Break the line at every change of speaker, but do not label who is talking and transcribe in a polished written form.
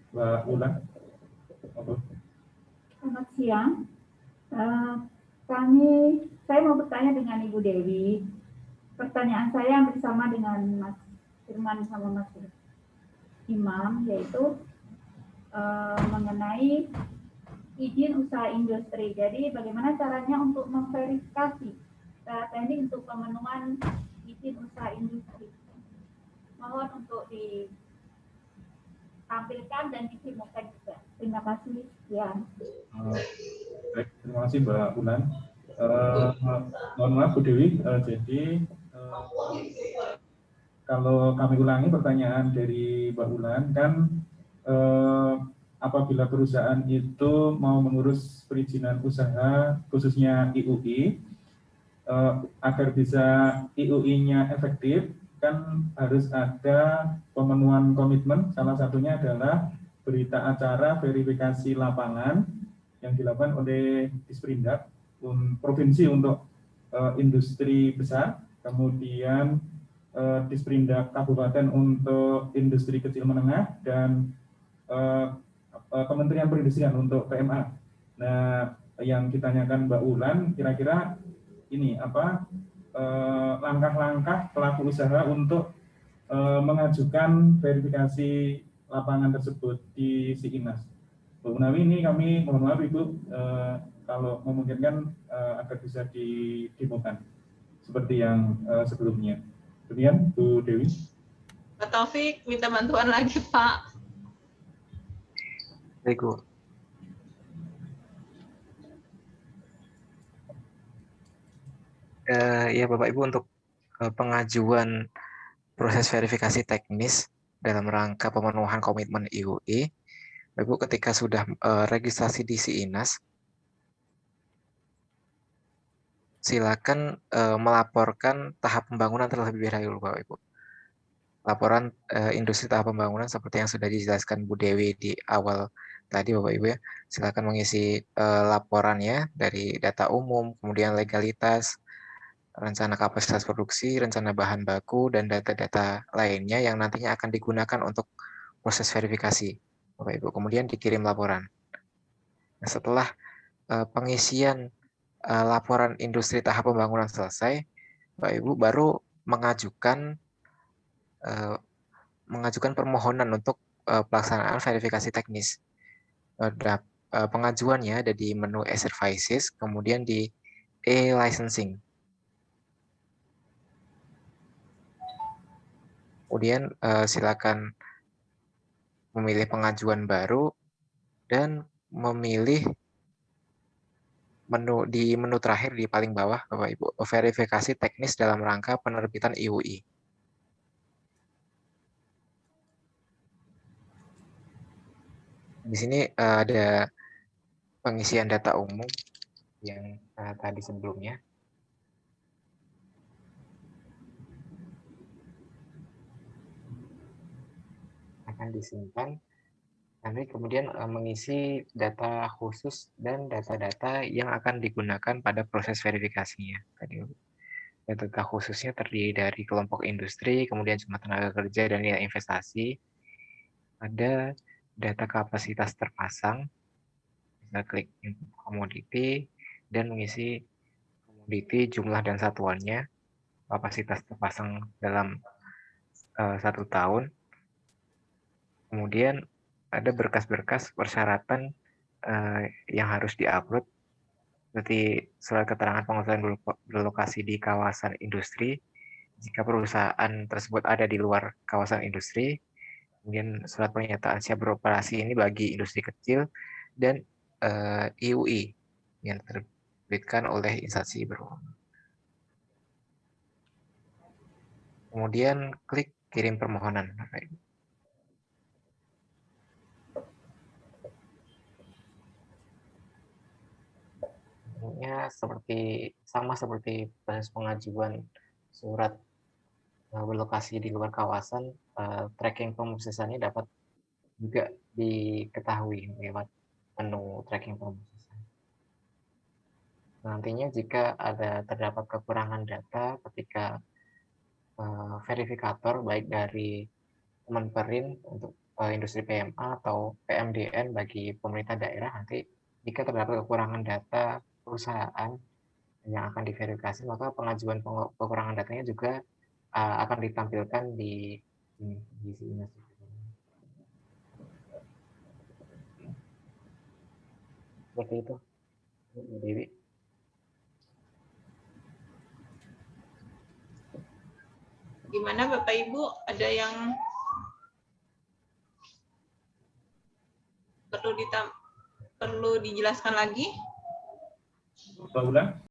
Mbak Ulan.
Selamat siang. Eh, saya mau bertanya dengan Ibu Dewi. Pertanyaan saya hampir sama dengan Mas Firman sama Mas Imam, yaitu mengenai izin usaha industri. Jadi bagaimana caranya untuk memverifikasi teknik untuk pemenuhan izin usaha industri? Mohon untuk ditampilkan dan ditemukan juga. Terima kasih. Ya.
Baik, terima kasih Mbak Ulan. Mohon maaf Bu Dewi, jadi kalau kami ulangi pertanyaan dari Mbak Ulan, kan apabila perusahaan itu mau mengurus perizinan usaha, khususnya IUI, agar bisa IUI-nya efektif, kan harus ada pemenuhan komitmen, salah satunya adalah berita acara verifikasi lapangan yang dilakukan oleh Disperindak provinsi untuk industri besar, kemudian Disperindak kabupaten untuk industri kecil menengah, dan Kementerian Perindustrian untuk PMA. Nah, yang ditanyakan Mbak Ulan, kira-kira ini apa langkah-langkah pelaku usaha untuk mengajukan verifikasi lapangan tersebut di Siinas. Bu Gunawi, ini kami mohon maaf Ibu, kalau memungkinkan agar bisa didemokan seperti yang sebelumnya. Demikian Bu Dewi.
Pak Taufik minta bantuan lagi Pak.
Baik Bu. Ya Bapak Ibu, untuk pengajuan proses verifikasi teknis dalam rangka pemenuhan komitmen IUI, Bapak Ibu ketika sudah registrasi di Siinas, silakan melaporkan tahap pembangunan terlebih dahulu Bapak Ibu. Laporan industri tahap pembangunan seperti yang sudah dijelaskan Bu Dewi di awal tadi Bapak Ibu ya. Silakan mengisi laporannya dari data umum, kemudian legalitas, rencana kapasitas produksi, rencana bahan baku, dan data-data lainnya yang nantinya akan digunakan untuk proses verifikasi Bapak Ibu. Kemudian dikirim laporan. Nah, setelah pengisian laporan industri tahap pembangunan selesai, Bapak Ibu baru mengajukan permohonan untuk pelaksanaan verifikasi teknis. Pengajuannya ada di menu e-services, kemudian di e-licensing. Kemudian silakan memilih pengajuan baru dan memilih di menu terakhir di paling bawah Bapak Ibu, verifikasi teknis dalam rangka penerbitan IUI. Di sini ada pengisian data umum yang tadi sebelumnya. Akan disimpan, nanti kemudian mengisi data khusus dan data-data yang akan digunakan pada proses verifikasinya. Data khususnya terdiri dari kelompok industri, kemudian jumlah tenaga kerja dan nilai investasi. Ada data kapasitas terpasang, bisa klik input komoditi dan mengisi komoditi, jumlah dan satuannya, kapasitas terpasang dalam 1 tahun. Kemudian ada berkas-berkas persyaratan yang harus diupload, seperti surat keterangan pengusahaan berlokasi di kawasan industri, jika perusahaan tersebut ada di luar kawasan industri, kemudian surat pernyataan siap beroperasi ini bagi industri kecil, dan IUI yang terbitkan oleh instansi berwenang. Kemudian klik kirim permohonan. Sama seperti proses pengajuan surat berlokasi di luar kawasan, tracking pemrosesannya dapat juga diketahui lewat menu tracking pemrosesan. Nantinya jika terdapat kekurangan data ketika verifikator baik dari Kemenperin untuk industri PMA atau PMDN bagi pemerintah daerah nanti jika terdapat kekurangan data perusahaan yang akan diverifikasi, maka pengajuan kekurangan datanya juga akan ditampilkan di sini. Seperti itu, Bu Dewi.
Gimana Bapak Ibu? Ada yang perlu dijelaskan lagi?
Coba ulang.